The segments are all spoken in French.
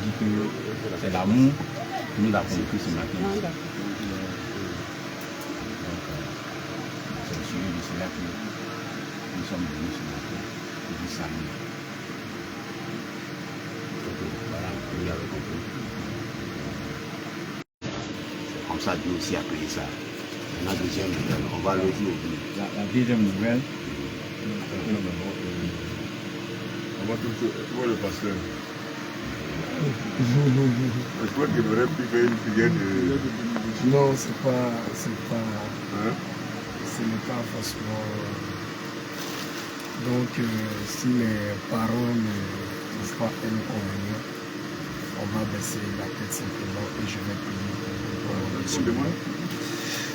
dit que c'est l'amour qui nous a conduits ce matin. Donc, c'est au sujet de cela que nous sommes venus ce matin pour vous saluer. Voilà, vous l'avez compris. C'est comme ça Dieu aussi a créé ça. La deuxième nouvelle, on va le dire au bout. La deuxième nouvelle. On va tout voir le pasteur. Je crois qu'il aurait pu faire une prière de... Non, ce n'est pas forcément. Donc, si les parents ne trouvent pas un inconvénient, on va baisser la tête simplement et je vais prier pour vous.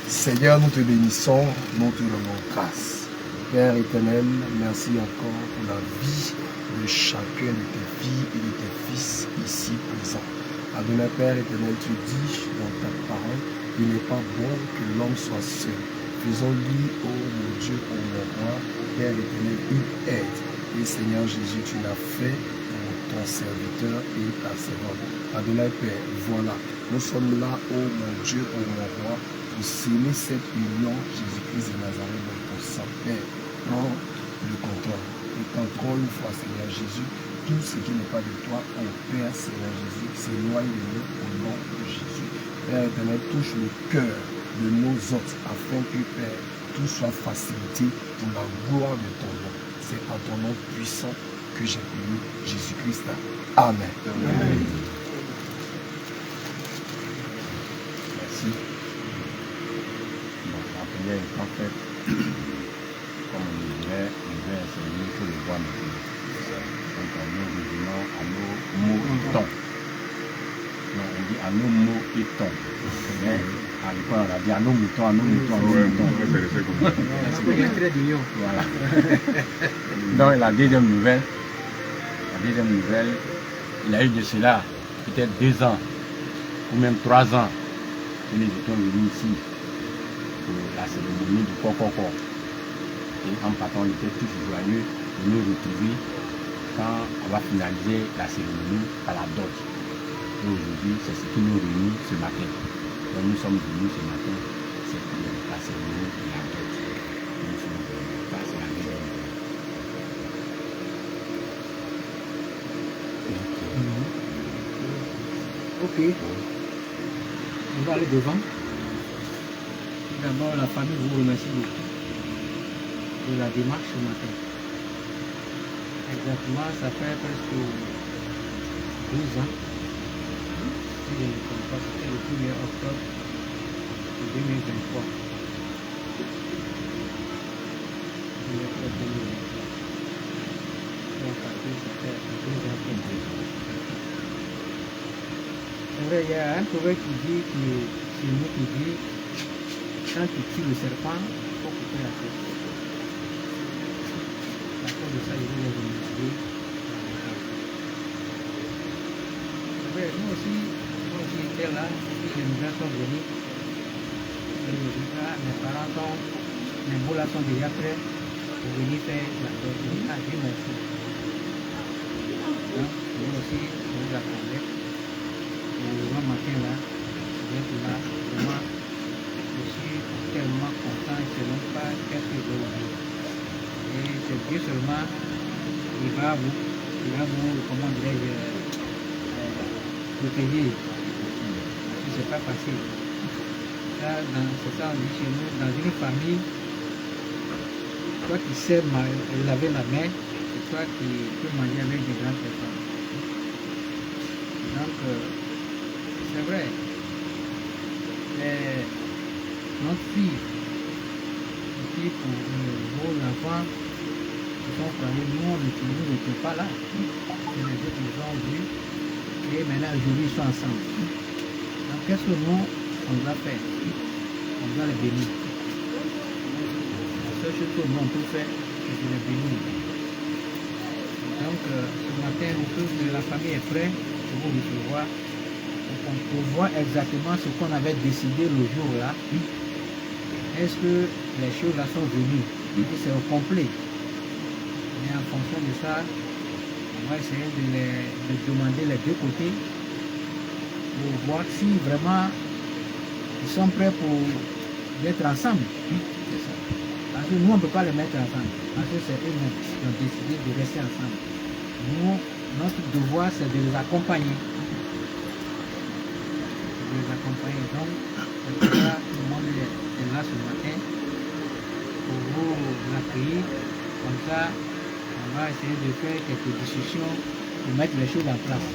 Seigneur, nous te bénissons, nous te rendons grâce. Père éternel, merci encore pour la vie de chacun de tes filles et de tes fils ici présents. Adonai Père éternel, tu dis dans ta parole, il n'est pas bon que l'homme soit seul. Faisons-lui, ô mon Dieu, ô mon roi, Père éternel, une aide. Et Seigneur Jésus, tu l'as fait pour ton serviteur et ta servante. Adonai Père, voilà, nous sommes là, ô mon Dieu, ô mon roi, pour sceller cette union, Jésus-Christ de Nazareth, dans ton sang. Père, prends le contrôle. Et encore une fois, Seigneur Jésus, tout ce qui n'est pas de toi, ô Père, Seigneur Jésus, s'éloigne de nous au nom de Jésus. Père éternel, touche le cœur de nos hôtes afin que, Père, tout soit facilité pour la gloire de ton nom. C'est en ton nom puissant que j'ai prié Jésus-Christ. Amen. Amen. Merci. Donc, la prière est en fait, comme on dirait, c'est mieux que le voir maintenant. Donc, nous revenons à nos mots et tons. Non, on dit à nos mots et tons. Mais à l'époque, on a dit à nos moutons, à nos moutons, à nos moutons. C'est très mignon. Voilà. Donc, la deuxième nouvelle, il y a eu de cela peut-être 2 ans, ou même 3 ans, que nous étions venus ici pour la cérémonie du Kokoko. Et en partant, on était tous joyeux de nous retrouver quand on va finaliser la cérémonie par la dot. Et aujourd'hui, c'est ce qui nous réunit ce matin. Donc nous sommes venus ce matin, c'est pour la cérémonie de la dot. Nous sommes venus, ça c'est la deuxième nouvelle. Ok. On va aller devant. D'abord, la famille vous remercie beaucoup de la démarche ce matin. Exactement, ça fait presque 12 ans. Si je ne me trompe pas, c'était le 1er octobre 2023. C'est vrai, il y a un proverbe qui dit, c'est nous qui dit, quand tu tues le serpent, il faut couper la tête. À cause de ça, je vais les remercier. C'est vrai, moi aussi j'étais là, les nouvelles sont venues. Mes parents sont, mes beaux là sont déjà prêts pour venir faire la dot. Ah, Dieu merci. Donc, moi aussi, je vous attendais. Le grand matin là, d'être là, vraiment, je suis tellement content, je ne sais même pas qu'est-ce que je dois vous dire. Et c'est Dieu seulement, il va vous, comment dirais-je, protéger. Si ce n'est pas facile. Là, c'est ça, on dit chez nous, dans une famille, toi qui sais laver la main, c'est toi qui peux manger avec des grandes personnes. Donc, c'est vrai, notre fille, pour l'enfant, qui sont croyés, nous n'étions pas là. C'est les autres qui nous ont vus, et maintenant aujourd'hui ils sont ensemble. Donc qu'est-ce que nous, on doit faire? On doit les bénir. La seule chose que nous on peut faire, c'est de les bénir. Donc ce matin, tous la famille est prête pour vous recevoir. Pour voir exactement ce qu'on avait décidé le jour-là. Est-ce que les choses là sont venues? C'est au complet. Mais en fonction de ça, on va essayer de demander les deux côtés pour voir si vraiment ils sont prêts pour être ensemble. Parce que nous, on ne peut pas les mettre ensemble. Parce que c'est eux-mêmes qui ont décidé de rester ensemble. Nous, notre devoir, c'est de les accompagner. De les accompagner. Donc, en tout cas, tout le monde est là ce matin pour vous l'accueillir. Comme ça, on va essayer de faire quelques discussions pour mettre les choses en place.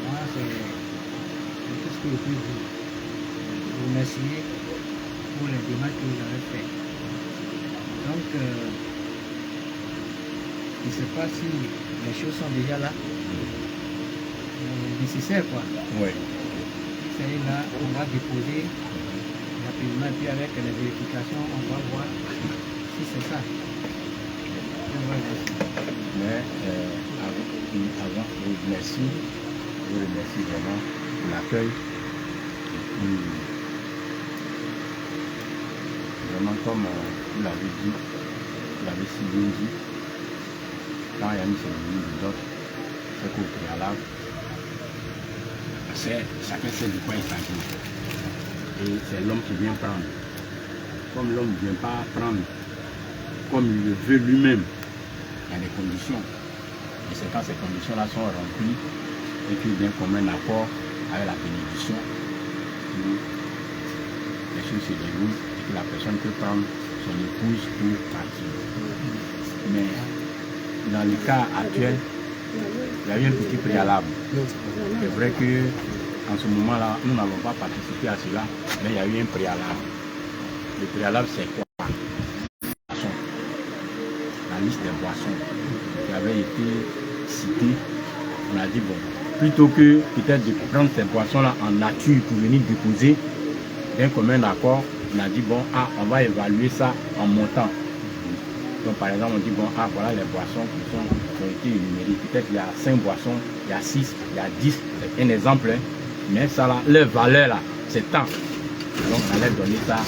Moi, c'est tout ce que je peux dire. Vous remercier pour les démarches que vous avez faites. Donc, je ne sais pas si les choses sont déjà là, nécessaires quoi. Oui. Si c'est là, on va déposer rapidement, puis avec les vérifications, on va voir si c'est ça. Mais avant, je vous remercie vraiment pour l'accueil. Vraiment, comme vous l'avez dit, vous l'avez si bien dit, quand il y a une cérémonie de dot, c'est qu'au préalable, chacun sait de quoi il s'agit. Et c'est l'homme qui vient prendre. Comme l'homme ne vient pas prendre comme il le veut lui-même, il y a des conditions. Et c'est quand ces conditions-là sont remplies et qu'il vient comme un accord avec la bénédiction que les choses se déroulent et que la personne peut prendre son épouse pour partir. Mais dans le cas actuel, il y a eu un petit préalable. C'est vrai que en ce moment-là, nous n'avons pas participé à cela, mais il y a eu un préalable. Le préalable, c'est quoi? La liste des boissons qui avait été citée, on a dit bon, plutôt que peut-être de prendre ces boissons-là en nature pour venir déposer d'un commun accord, on a dit bon, on va évaluer ça en montant. Donc par exemple, on dit bon, voilà les boissons qui ont été énumérées. Peut-être il y a 5 boissons, il y a 6, il y a 10, c'est un exemple, hein. Mais ça là, leur valeur là, c'est tant. Donc on allait donner ça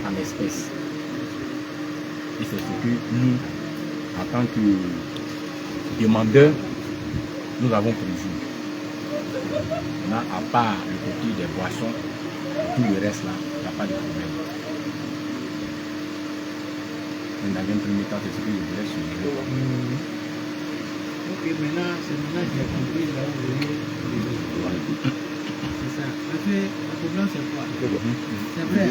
en espèces. Et c'est ce que nous, en tant que demandeurs, nous avons prévu. Maintenant, à part le côté des boissons, tout le reste là, il n'y a pas de problème. Mais dans un premier temps, c'est ce que je voulais souligner. Ok, maintenant, c'est maintenant que j'ai compris là où vous voulez. C'est ça. Parce que le problème, c'est quoi? C'est vrai.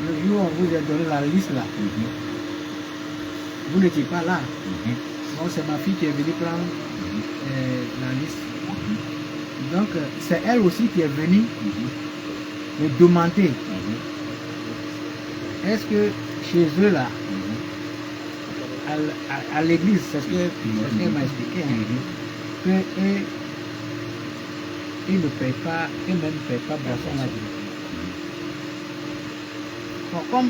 Le jour où on vous a donné la liste là, vous n'étiez pas là. Bon, c'est ma fille qui est venue prendre la liste. Donc, c'est elle aussi qui est venue me demander est-ce que chez eux là, à l'église, c'est ce qu'elle m'a expliqué, que ils ne payent pas, eux-mêmes ne payent pas boisson là. Bon, comme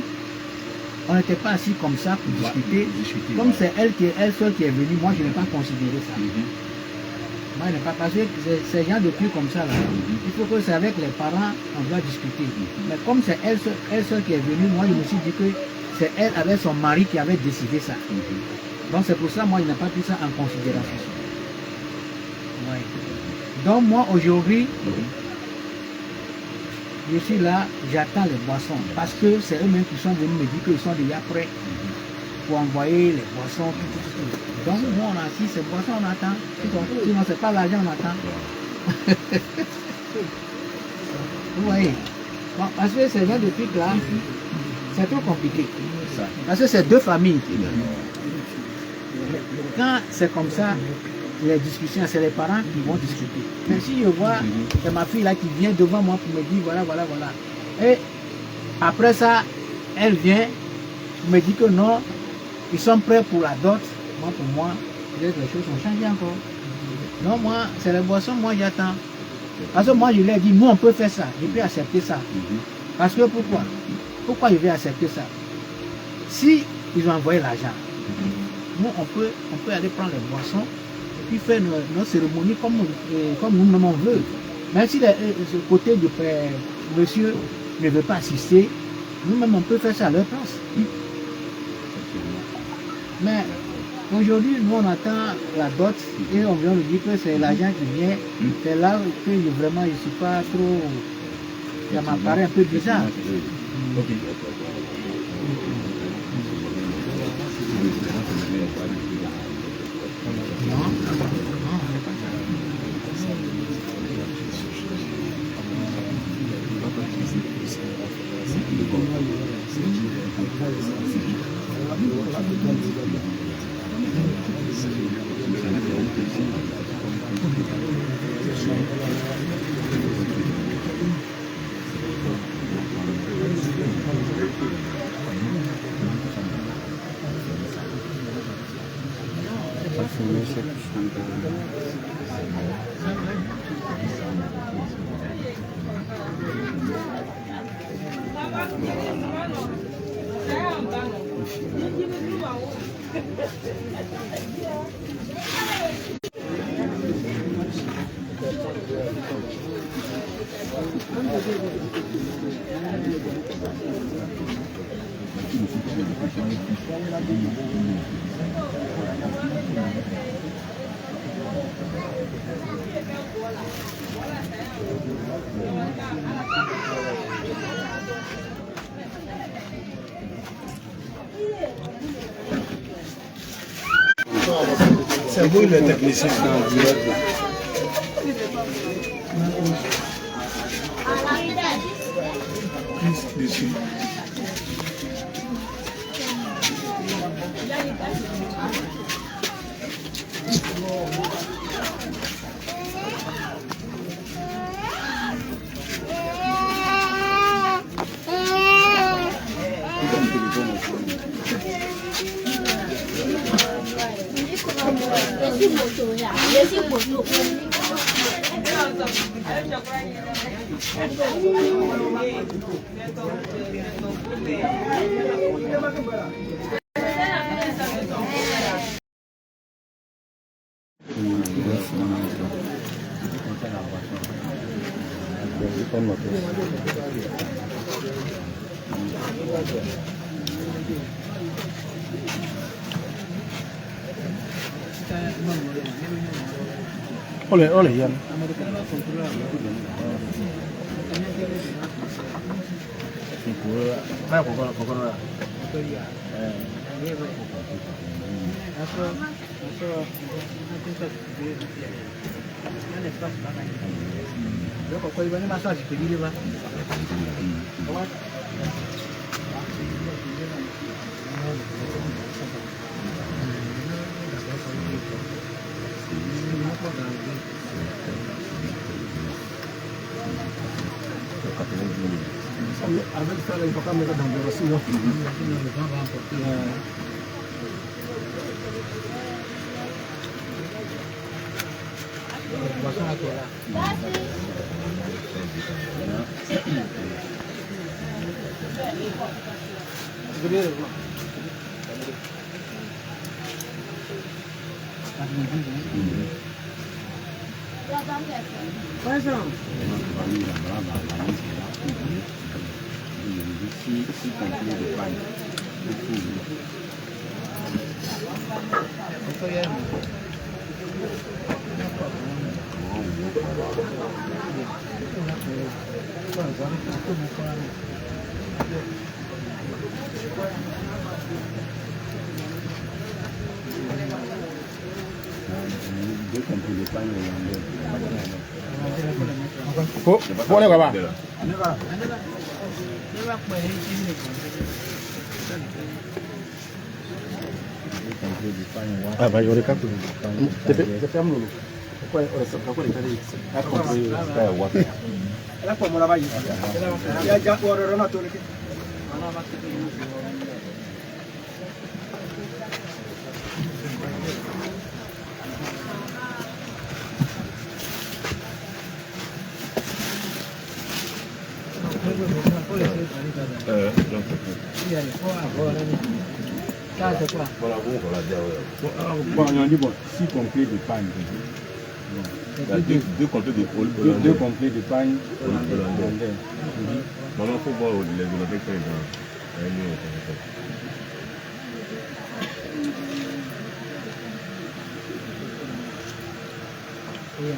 on n'était pas assis comme ça pour discuter, comme c'est elle seule qui est venue, moi je n'ai pas considéré ça. Moi je n'ai pas passé ces gens de trucs comme ça là. Il faut que c'est avec les parents on doit discuter. Mais comme c'est elle seule qui est venue, moi je me suis dit que c'est elle avec son mari qui avait décidé ça. Donc c'est pour ça moi je n'ai pas pris ça en considération. Ouais. Donc moi aujourd'hui, je suis là, j'attends les boissons parce que c'est eux-mêmes qui sont venus me dire qu'ils sont déjà prêts pour envoyer les boissons. Donc nous on a assis ces boissons, on attend. Sinon c'est pas l'argent, on attend. Vous voyez, bon, parce que ces gens de trucs là, c'est trop compliqué. Parce que c'est deux familles. Quand c'est comme ça, les discussions, c'est les parents qui vont discuter. Mais si je vois, c'est ma fille là qui vient devant moi pour me dire voilà. Et après ça, elle vient, me dit que non, ils sont prêts pour la dot. Moi, pour moi, les choses ont changé encore. Non, moi, c'est les boissons, moi j'attends. Parce que moi, je leur ai dit, nous on peut faire ça, je peux accepter ça. Parce que pourquoi? Pourquoi je vais accepter ça? Si ils ont envoyé l'argent, nous on peut aller prendre les boissons et puis faire nos cérémonies comme nous-mêmes on veut. Même si ce côté de monsieur ne veut pas assister, nous-mêmes on peut faire ça à leur place. Mais Aujourd'hui, nous on attend la dot et on vient nous dire que c'est l'argent qui vient. C'est là que vraiment je ne suis pas trop. Ça m'apparaît un peu bizarre. Ok. Non, non, on n'est pas ça. C'est vous le technicien en direct. Plus dessus. Oleh, Yan. Avec ça, il ne faut pas mettre dans le sinon. Le vent va emporter. Boisson à toi là. Si complet de pain. Deux complets de pain Faut aller là-bas. Ah, bah, il y aurait qu'à tout. C'est ferme, Lolo. Pourquoi il Ça, c'est quoi? Bon, on dit bon, 6 complets de pain. Deux complets de pôle. Deux complets de pain hollandais. Maintenant, il faut voir les Hollandais quand ils ont. Yeah.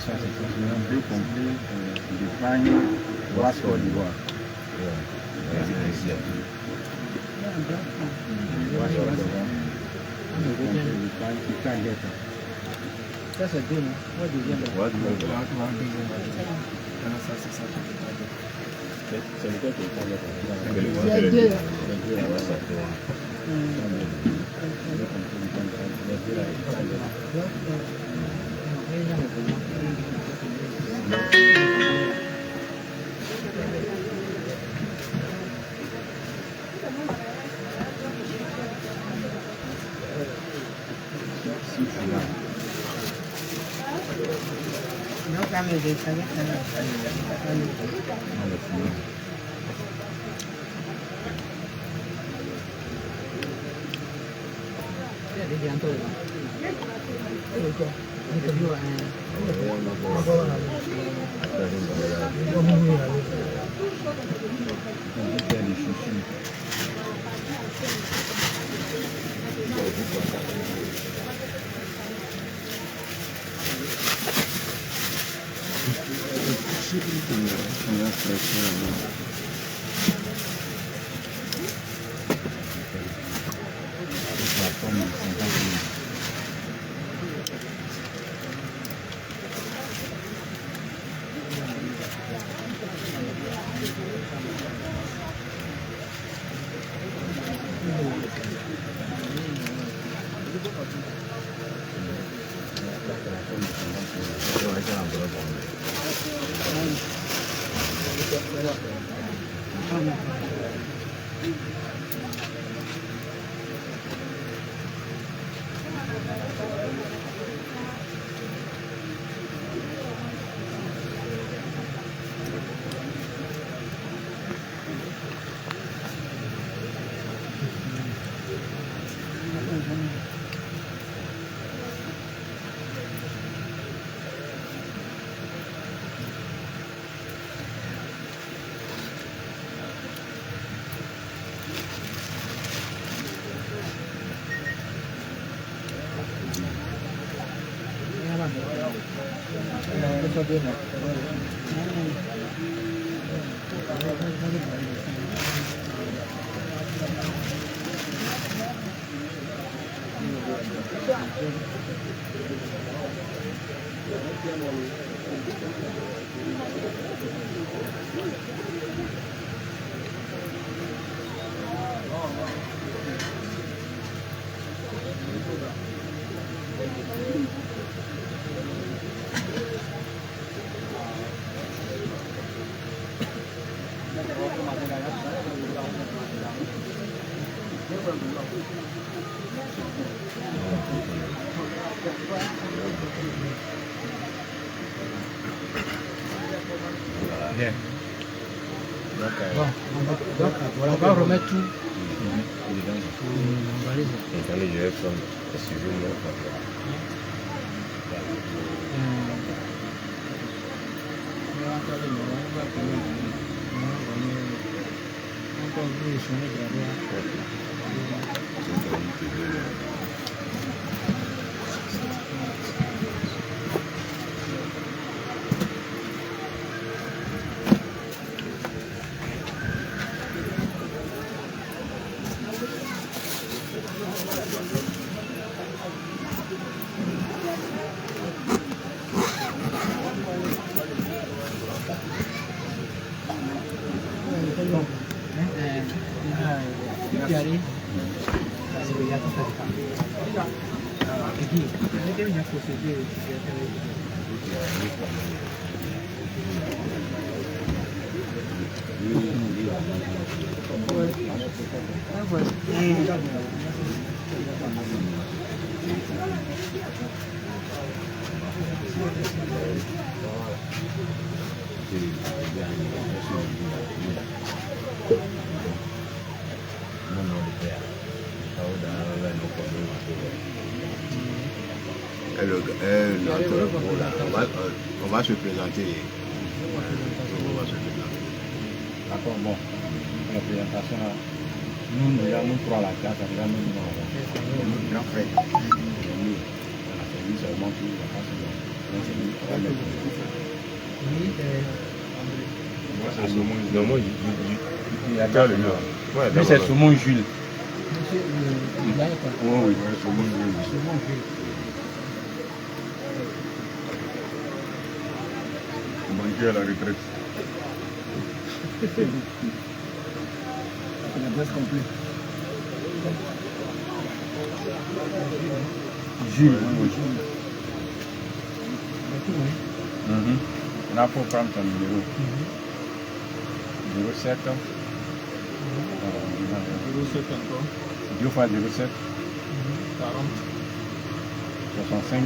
Ça, c'est un peu complet d'Espagne, Ouest Côte d'Ivoire. Ça c'est deux, non? Ouais, deuxième. Ça, c'est ça. C'est lequel qui est pas Il y a deux. No cambio de sabes. Ya di jantung. Itu juga. Bien. Donc, on va remettre tout. Et quand les jeux sont suivis, On va se présenter. D'accord, bon. La présentation, là, nous trois, la classe, déjà, nous, grand frère. Nous, on a fait lui seulement qui va pas se voir. Moi, c'est Saumon. Non, moi, Il y a qu'à le nom. Lui, c'est Saumon Jules. Monsieur, il gagne quoi? Oui, Saumon. Saumon Jules. Banquier à la retraite. La presse complète. Jules. Là, il faut prendre ton numéro. 07. 07 encore. 2 fois 07. 40. 65. 00.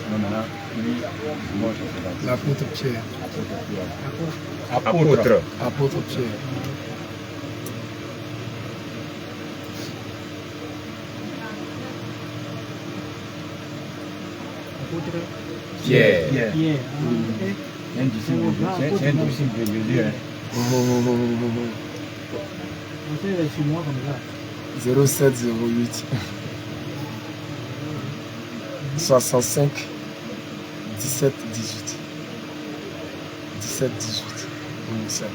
Non, maintenant, lui, moi, je sais pas. L'apôtre Pierre. apôtre. Apôtre Pierre. Apôtre Pierre. Pierre. C'est un disciple de Jésus. Hein. On fait sur moi comme ça. 0708 65 17 18 17 18. Oui, c'est bon.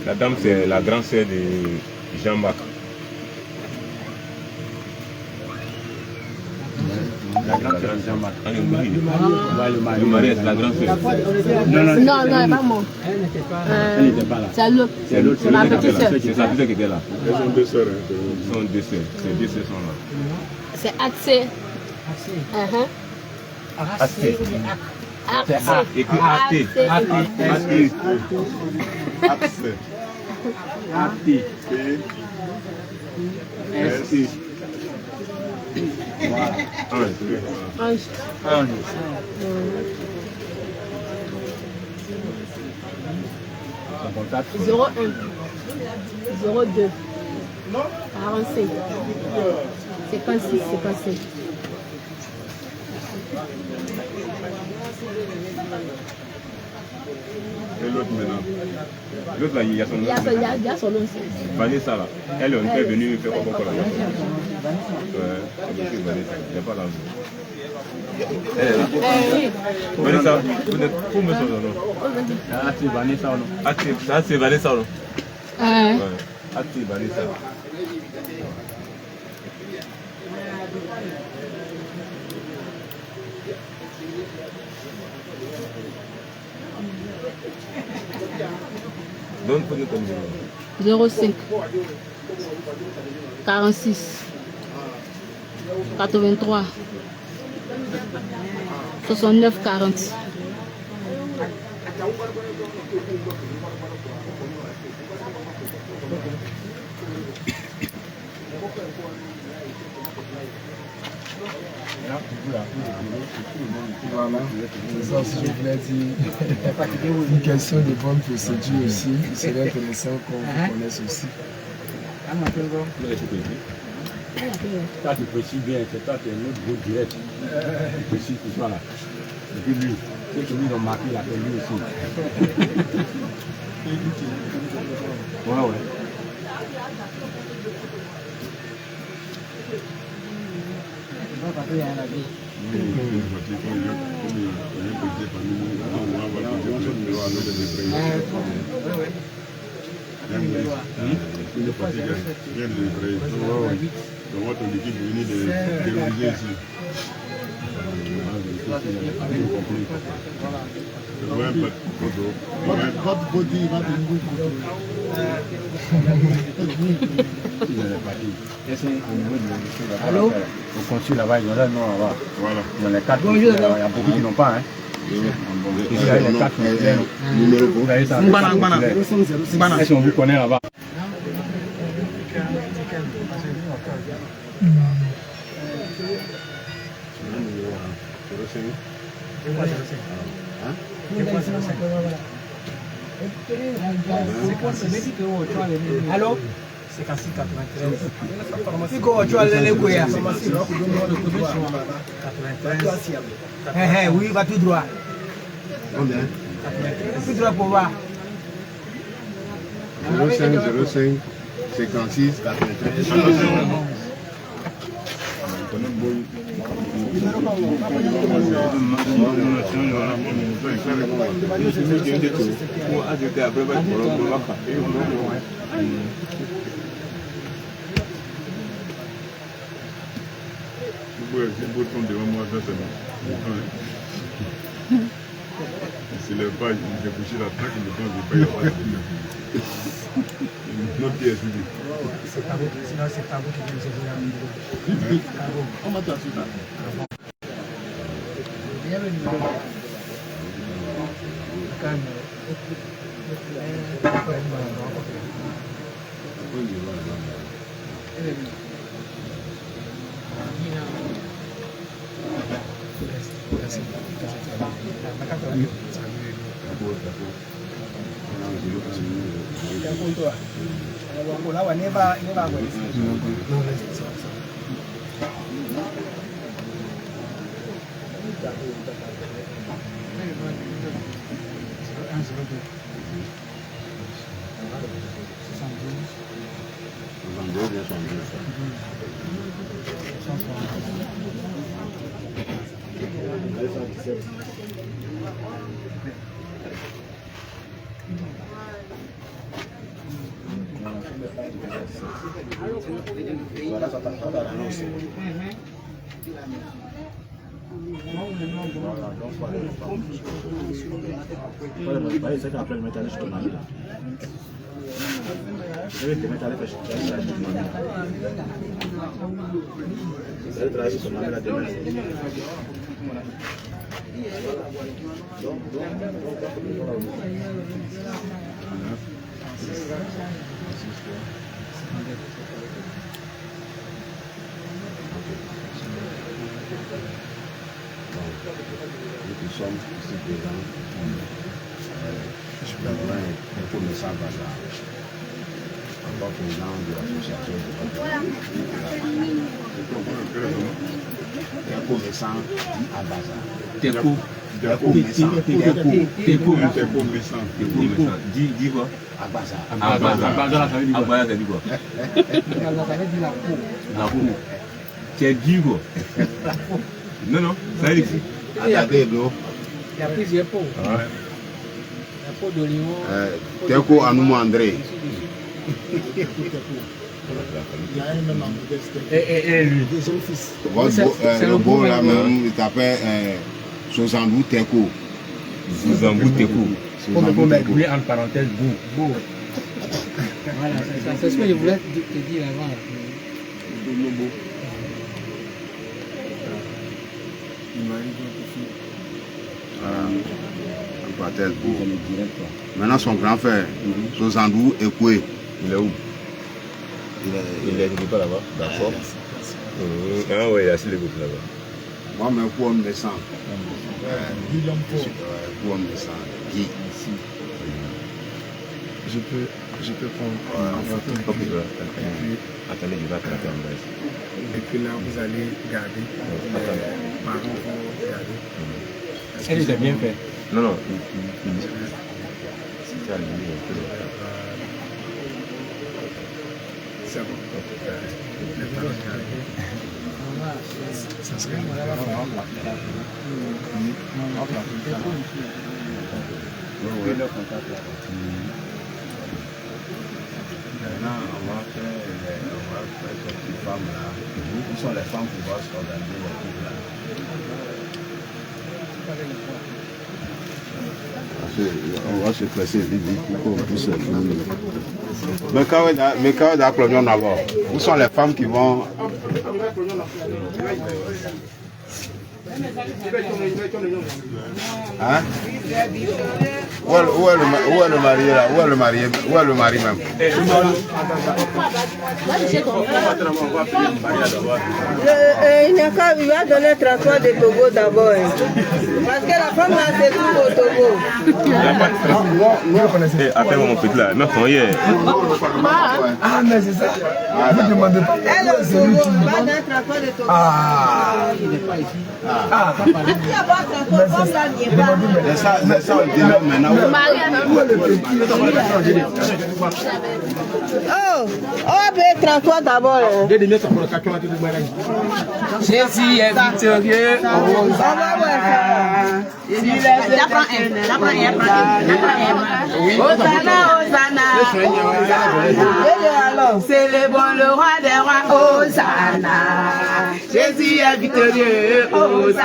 La dame, c'est la grande sœur de Jean-Marc. La grande sœur de Jean-Marc. Le mari. Le mari. Le mari, c'est la grande sœur. Non, pas moi. Elle n'était pas Elle n'était pas là. C'est l'autre. C'est l'autre, C'est ma qui était petite là. sœur. C'est sa petite sœur qui était là. Elles sont deux sœurs. Ils sont deux sœurs. Ces deux sœurs sont là. C'est Axé. assez. Axé. Axé. Écrit Axé. Axé. Accès. Athée. S. Voilà. Ange. Son contact. 01 02 45 56 55. Et l'autre maintenant. L'autre là, il y a son nom. Il y a son nom aussi. Vanessa là. Elle est venue faire quoi là. Ouais, c'est monsieur Vanessa. Il n'y a pas là. Elle est là. Oui. Vanessa, vous êtes pour me son nom. Ah, c'est Vanessa ou non? Ah, c'est Vanessa non? Ouais. Ouais. Ah, c'est Vanessa. Donne pour nous ton numéro. 05 46 83 69 40. Voilà, c'est ça aussi je voulais dire. Une question de bonne procédure aussi. Il serait intéressant qu'on vous connaisse aussi. Toi, tu précises bien, c'est toi qui es notre gros direct. Tu précises tout ça là. Et puis lui, ceux qui lui ont marqué, il a fait lui aussi. Ouais. Comment ton équipe venue de réviser ici? Votre body va devenir contrôlé. Allô? Au consul là-bas, ils ont là, non, là-bas. Voilà. Ils ont les cartes. Il y a beaucoup qui n'ont pas. Hein. Il y a les cartes. Vous avez ça. Est-ce qu'on vous connaît là-bas? Allô? C'est 93. Si quoi, tu as les couilles. 93. Oui, va tout droit. Combien? Tout droit pour voir. 05 05 56 93. C'est le pas, j'ai couché la traque, mais quand je ne vais pas notre pièce, C'est pas vous, sinon c'est pas vous qui vous avez on m'a tout bienvenue. Nous sommes ici présents. Je suis président et commerçant bazar. Encore président de l'association de commerçants à bazar. Teco. Dis quoi? À bazar. À bazar, ça veut dire quoi? Abaya, ça dit quoi? La cour. Tu es dit quoi? Non, ça veut dire Attendez, bro. Il y a plusieurs pots. La peau d'olive. Teco Anoumou André. Il y a un même en modeste. Et lui. Deuxième fils. Le beau là même, il s'appelle Sosandou Teco. Zambou Teco. Pour mettre lui en parenthèse, beau. Voilà, c'est ce que je voulais te dire avant. En parenthèse, beau. Maintenant, son grand frère, Sosandou Ekoué. Il est où? Il est pas là-bas. D'accord. Ah ouais, il est assis les gouttes là-bas. Moi, mais pour me descendre. Pour me descendre. Guy. Je peux prendre en photo. Attendez, je vais attraper en base. Et puis là, vous allez garder. Les parents vont garder. Elle, il a bien fait. Non, si tu as allumé un peu. C'est bon. Les parents gardent. Ça serait Maintenant, on va faire ces petites femmes là. Où sont les femmes qui vont s'organiser les trucs là? On va se presser vite pour qu'on puisse mais quand d'accord, d'abord. Où sont les femmes qui vont Hein? Où est le marié là? Où est le marié? Où est le mari même? Il va donner le transport de Togo d'abord. Parce que la femme là, c'est tout au Togo. Appelle mon petit là. Non, Ah, mais c'est ça. Vous demandez pas. Elle au Togo, va donner le transport de Togo. Il n'est pas ici. C'est ça, on dit maintenant. Oh, on va payer le transport d'abord. Jésus est victorieux. C'est le bon, le roi des rois. Hosanna. Jésus est victorieux. Hosanna.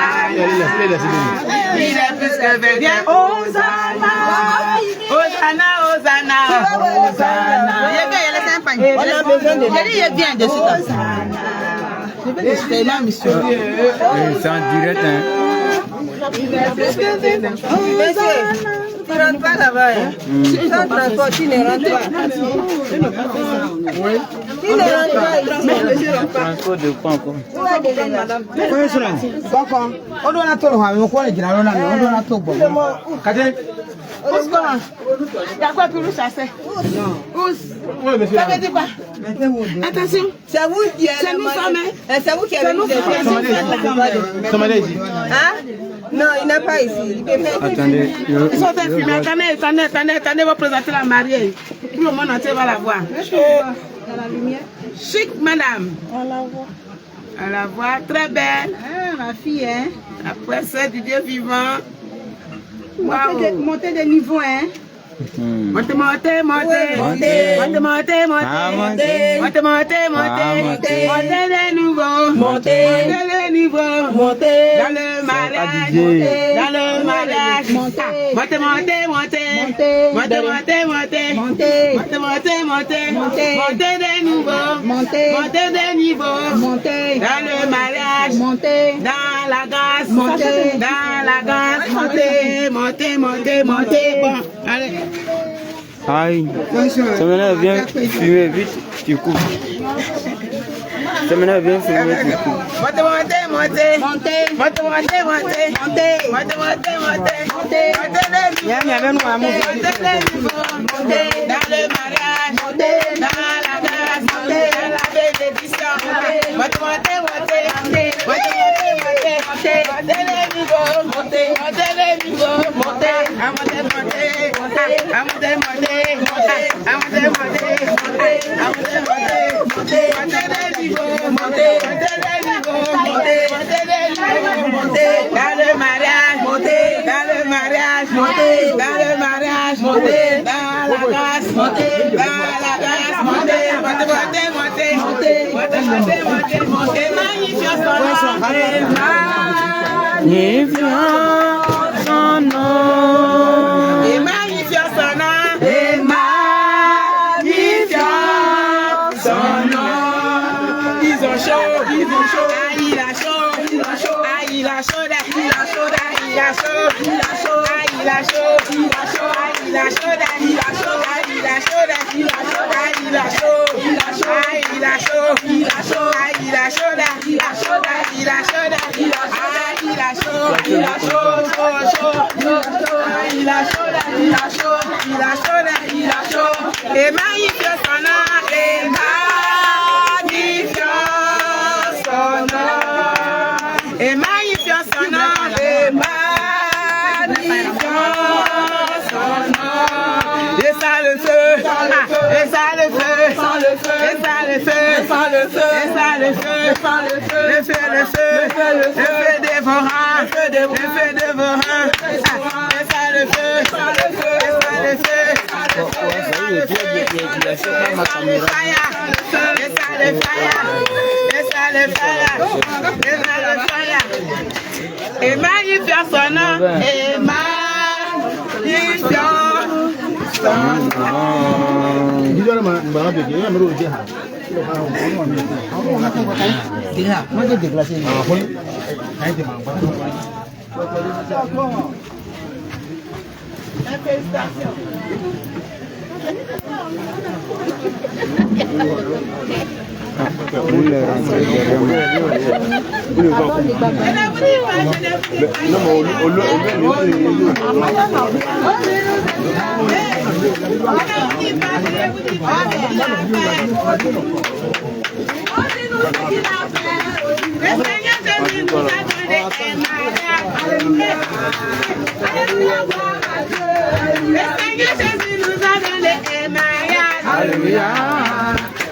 Il est plus que bien. Hosanna. Hosanna, Hosanna. Hosanna. On a besoin de Il vient de suite. C'est en direct. Monsieur, tu ne rentres pas là-bas. Sans transport, tu ne rentres pas. Tu ne rentres pas ici. Transport de quoi encore? Où est madame? On doit la tour, on doit la tour. Ous comment? T'as quoi pour nous chasser? Ous. Ça veut dire quoi? Attention. C'est vous qui êtes C'est nous sommes. C'est vous qui avez nous Hein? Non, il n'est pas ici. Attendez. Ils sont infirmiers. Attendez, vous présenter la mariée. Tout le monde entier va la voir. Chic, madame. On la voit. On la voit très belle. Ah, ma fille, hein? Après ça, du Dieu vivant. Montez de niveau, hein? Montez. Montez de nouveau. Montez de niveau. Montez. Dans le mariage. Dans le mariage. Montez de nouveau. Montez de niveau. Dans le mariage. Dans la grâce. Dans la grâce. Montez. Bon, allez. Aïe, ça maintenant viens fumer vite, tu coupes. Ça maintenant viens fumer, tu coupes.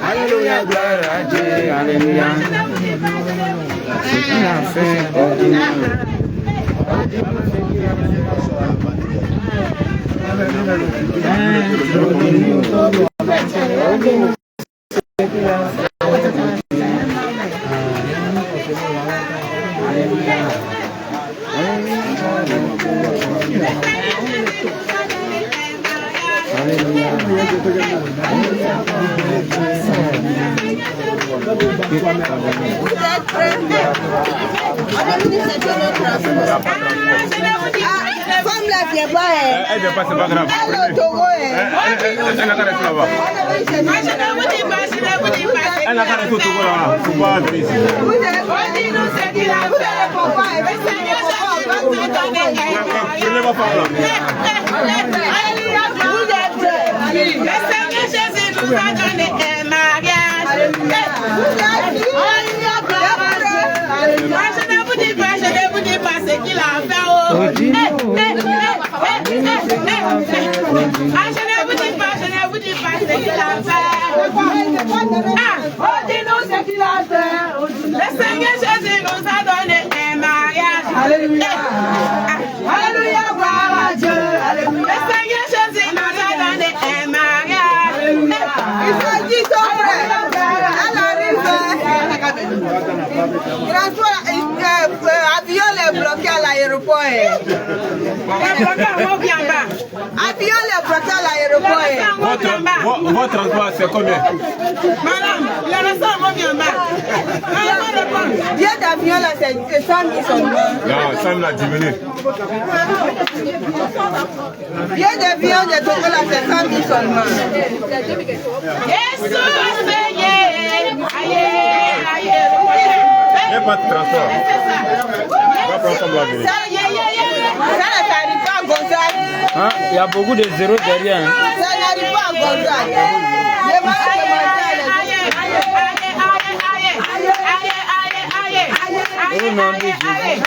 Alléluia, gloire à Dieu, alléluia. Il a fait Femme là vient pas. Elle vient pas, c'est pas grave. Elle est au Togo. Elle a qu'à rester là-bas. Elle a qu'à rester au Togo là. Faut pas entrer ici. Prenez ma femme là. Le Seigneur Jésus nous a donné un mariage. Moi je ne vous dis pas ce qu'il a fait. Je ne vous dis pas ce qu'il a fait. Dis-nous ce qu'il a fait. Le Seigneur Jésus nous a donné un mariage. Alléluia. Alléluia, gloire à Dieu. Alléluia. Le Seigneur Jésus nous a donné un mariage. Alléluia. Il faut dire son frère. Avion est bloqué à l'aéroport. Avion est bloqué à l'aéroport. Votre transport, c'est combien? Madame, le restaurant revient en bas. Billet d'avion là, c'est 100 000 seulement. Non, ça l'a diminué. Billet d'avion de Togo là, c'est 100 000 seulement. Jésus, Il n'y a pas de transport. On va prendre comme la vie. Ça n'arrive pas à Gonzague. Il y a beaucoup de zéros derrière. Ça n'arrive pas à Gonzague. Au nom de Jésus.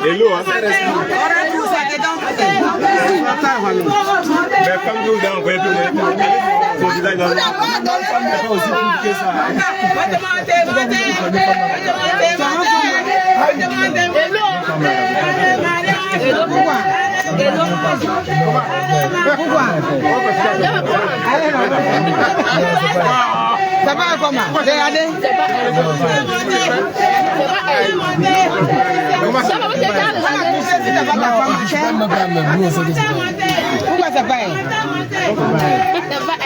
Hello, hein? Mais comme vous avez envoyé plus ça va comment? Regardez. Pourquoi ça va?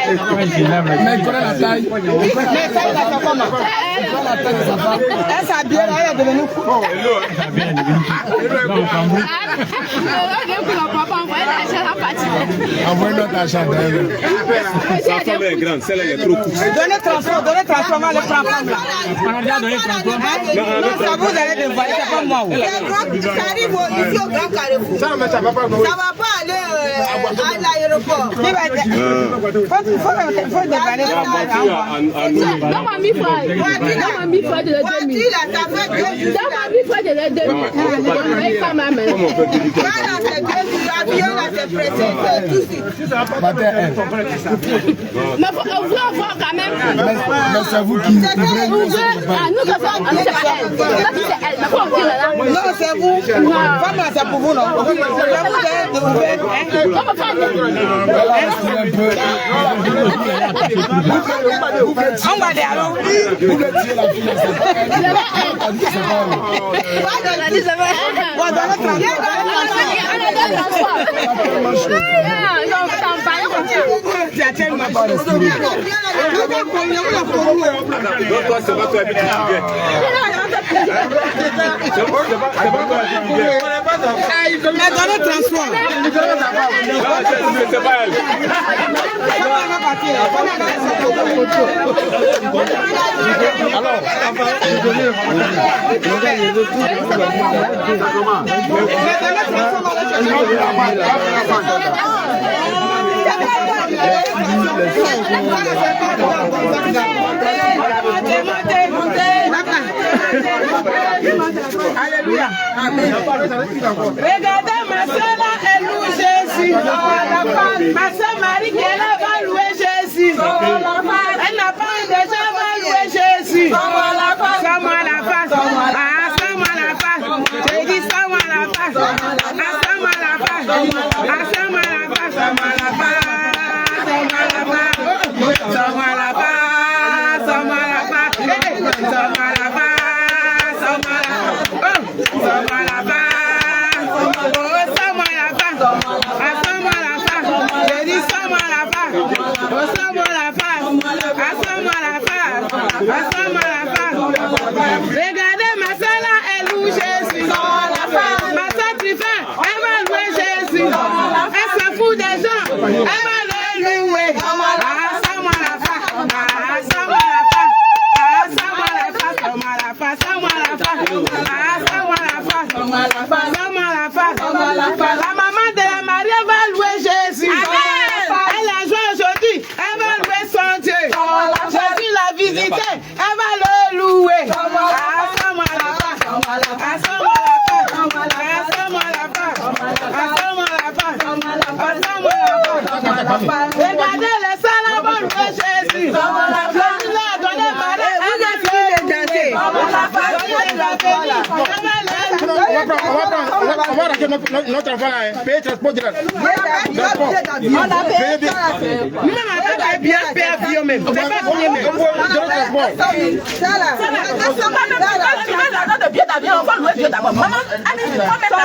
Mais il connaît la taille. Mais ça, il a fait comment? Elle s'habille, elle est devenue fou. Envoyez notre argent d'ailleurs. Sa femme est grande, celle-là est trop courte. Donnez transport, on le prend femme là. Non, ça vous allez devoir, c'est pas moi. Ça arrive ici au Grand Carrefour. Ça va pas aller à l'aéroport. Il faut dévaler. Donne-moi 1000 francs. Donne-moi 1000 francs de la demi. Donne-moi 1000 francs de la demi. Comment on peut visiter? L'avion là c'est pressé, tout de suite. Mais on veut voir quand même. Mais c'est vous qui Nous, c'est elle. Non, c'est vous. Femme là, c'est pour vous, non? On va aller alors. vous le tirez la fille. Toi, c'est pas toi qui viens. Mais dans le transport. C'est pas elle. Alléluia. Regardez ma soeur là, elle loue Jésus. Ma soeur Marie qui est là va louer Jésus. Elle n'a pas déjà va louer Jésus. Sans-moi la face. Ah, sans-moi la face. J'ai dit sans-moi la face. Ah, sans-moi la face. Ah, sans-moi la face. Sans-moi la face. Sans-moi la face. Sans-moi la face. Sans-moi la face. Regardez ma soeur là, elle loue Jésus. Ma soeur Trifin, elle va louer Jésus. Elle se fout des gens, elle va le louer. Sans-moi la face, sans-moi la face, sans-moi la face, sans-moi la face, sans-moi la face, sans-moi la face, sans-moi la face, sans-moi la face. La maman de la Marie va louer Jésus. Elle a joué aujourd'hui, elle va louer son Dieu. Jésus l'a visité, elle va le louer. Sans-moi la face, sans-moi la face, sans-moi la face, sans-moi la face, sans-moi la face. Regardez les salles vont louer Jésus. Jésus l'a donné Marie, elle a fini de danser. On va racheter notre enfant là, payer transport direct. On a payé. Nous-mêmes, on a bien payé avion même. C'est pas combien même. Ça là. De billets d'avion, on va louer billet d'abord. Maman, allez, on va mettre la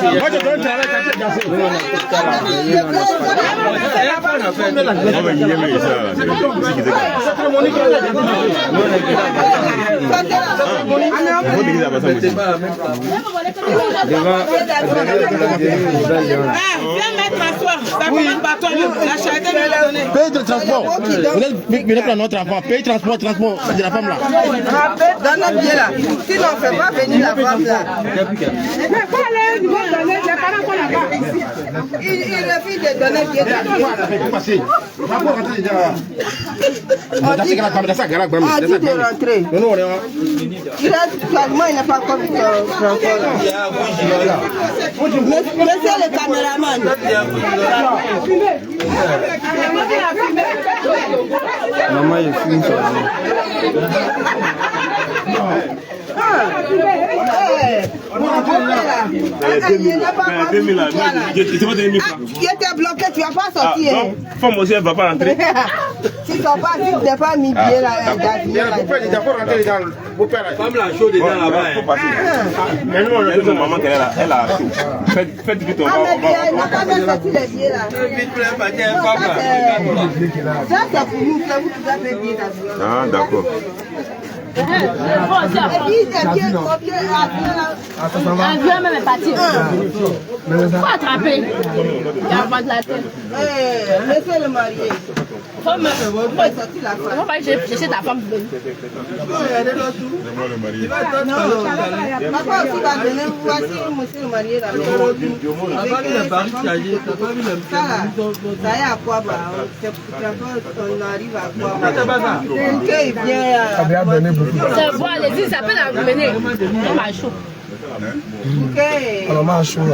Moi je donne travail quand tu danses. Viens mettre m'asseoir. Ça commence par toi-même. La charité me l'a donné. Paye de transport. Vous êtes venu prendre notre enfant. Paye transport de la femme là. Dans notre pied là. Sinon on ne fait pas venir la femme là. Il refuse de donner pied là. Passer. On va rentrer déjà. dit de rentrer. Il reste quasiment, il n'a pas encore vu son enfant. Monsieur le caméraman. Maman, il fume ça. Tu étais bloqué, tu vas pas sortir. Femme aussi, elle va pas rentrer. Si tu n'as pas mis bien là, Femme la chaude dedans là-bas. Mais nous, on a dit maman qu'elle a chaud. Faites vite, on va. Il n'a pas bien sorti les billets là. Ça, c'est pour nous, c'est vous qui avez bien l'avion. Ah, d'accord. Et puis, les billets copiés à L'avion même est parti. Faut attraper. Il y a pas de la tête. Laissez le marié. Faut me... Faut sortir la femme. On va chercher ta femme. Non, papa aussi va donner. Voici monsieur le marié là. Ça y est à quoi bah, on arrive à quoi bah. Il vient. C'est bon, les filles, ça peut la mener. On va chaud. Ok. Alors, moi, je suis là.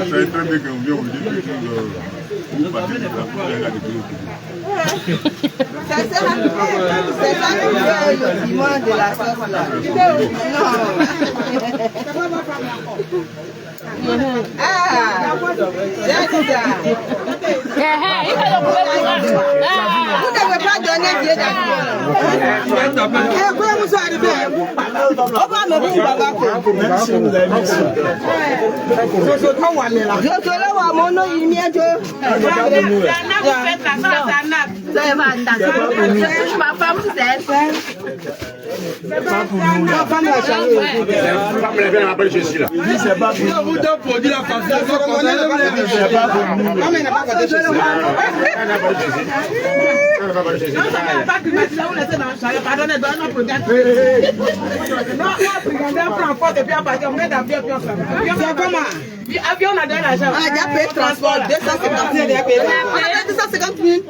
C'est très bien qu'on vient vous dire que vous partez de la c'est ça qui fait le piment de la sauce là. Non. Ah, c'est ça. Vous ne devez pas donner billet d'avion. On va me dire Avion, on a donné l'argent. On a déjà payé le transport, 250 000. On a payé 250 000.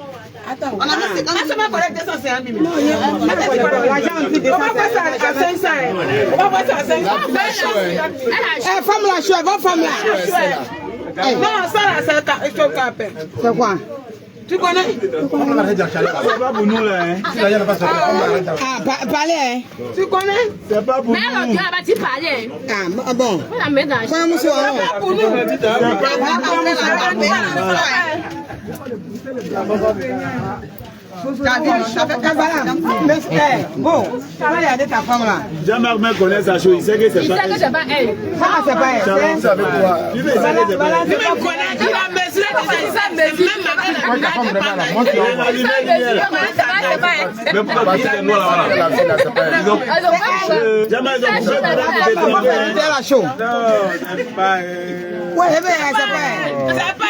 Attends, on a mis 50 000. On va collecter 250 000. On va faire ça à 500. On va faire ça à 500. Femme la chouette, va femme la chouette. Non, ça là, c'est le capé. C'est quoi? Tu connais? C'est pas pour nous là. Ah, parler, hein? Tu connais? C'est pas pour nous. Mais alors, tu vas pas parler. Ah, bon. On la met dans le c'est pas pour nous. Bon, ça va y aller ta femme là. Jean-Marc me connaît sa chose, il sait que c'est pas elle. Il sait que c'est pas elle. Ça, c'est pas elle. C'est avec toi. Il veut essayer de faire. Mais pourquoi tu sais nous là? Jean-Marc, la show. non, c'est pas Ouais, c'est pas elle. C'est pas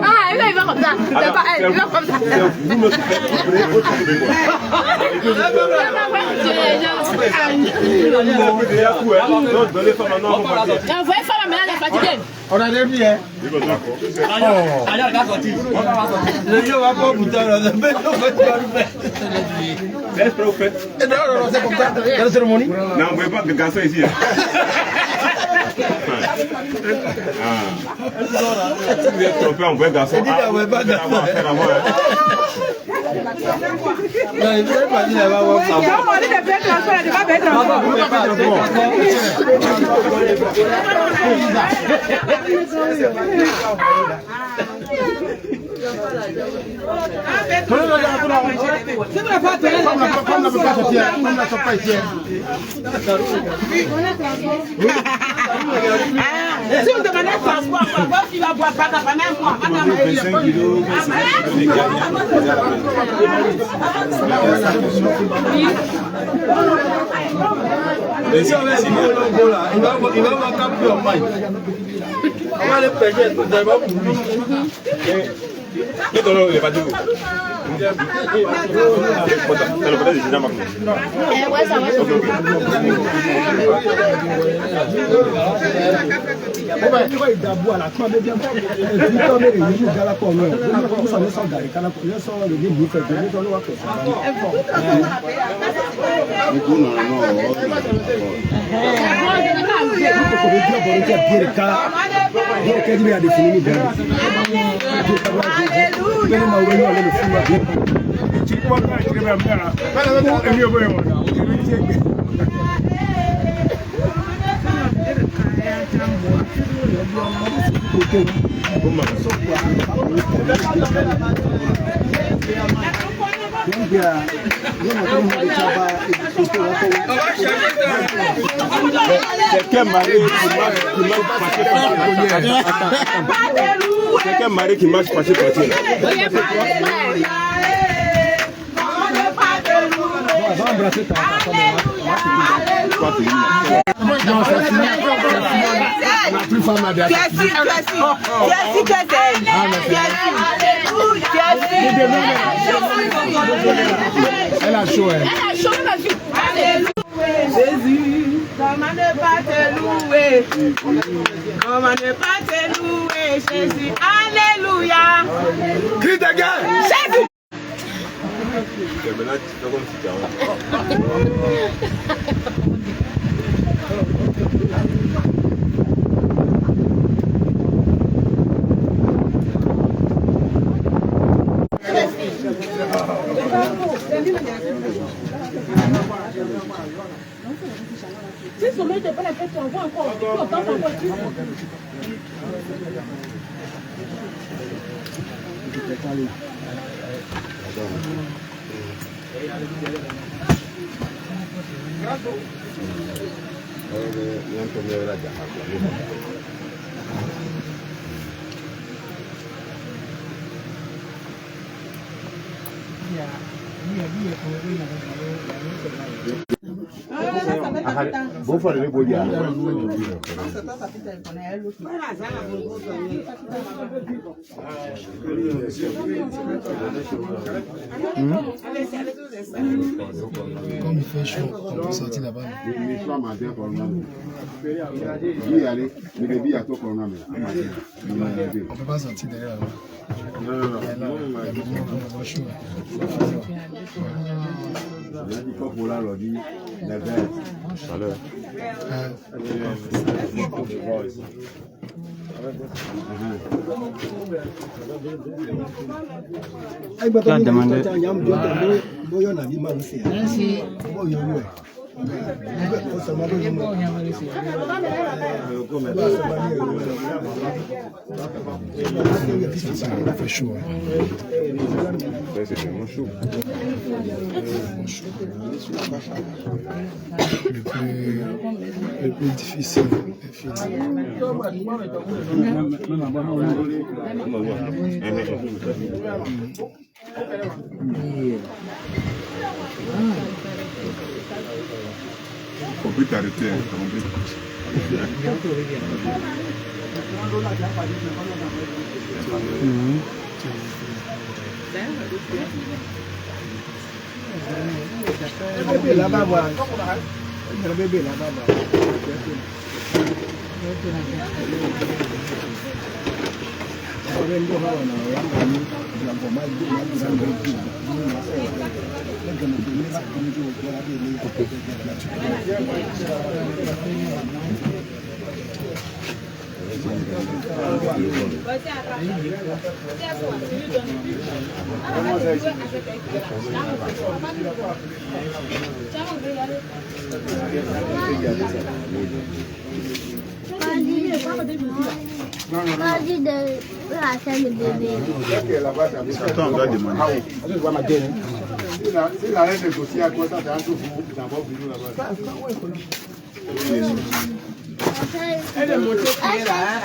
Ah, il va comme ça. C'est pas elle. Il va comme ça. Envoyez femme maintenant, elle est fatiguée. On a des billets. le vieux va pas au bouton là. Laisse pas au fait. Non, c'est comme ça. Dans la cérémonie. Non, vous voyez pas de garçon ici. Vous êtes trompé en vrai garçon. Il dit qu'on ne veut pas garçon. Non, il ne veut pas dire qu'il va voir ça. Si on demandait transport, il va boire pas dans la même fois. Mais si on va signer le logo là, il va voir qu'un peu en maille. On va le pêcher, c'est pas pour lui. Qu'est-ce que tu veux pas dire? Quelqu'un marié qui marche passer par terre. Elle a chaud, elle. Jésus, comment ne pas te louer? Comment ne pas te louer, Jésus? Alléluia! Crie de guerre! Jésus! Si ce sommet n'est pas la fête, on voit encore. Comme il fait chaud, on peut sortir là-bas. On peut pas sortir derrière là-bas. Ça fait chaud. C'est vraiment chaud. Le plus difficile. On peut t'arrêter. Le bébé là-bas, voilà. Le bébé là-bas, Vas-y de la scène de bébé. Attends, on doit demander. Si la reine négocie à quoi ça, c'est un peu fou. Elle est montée là.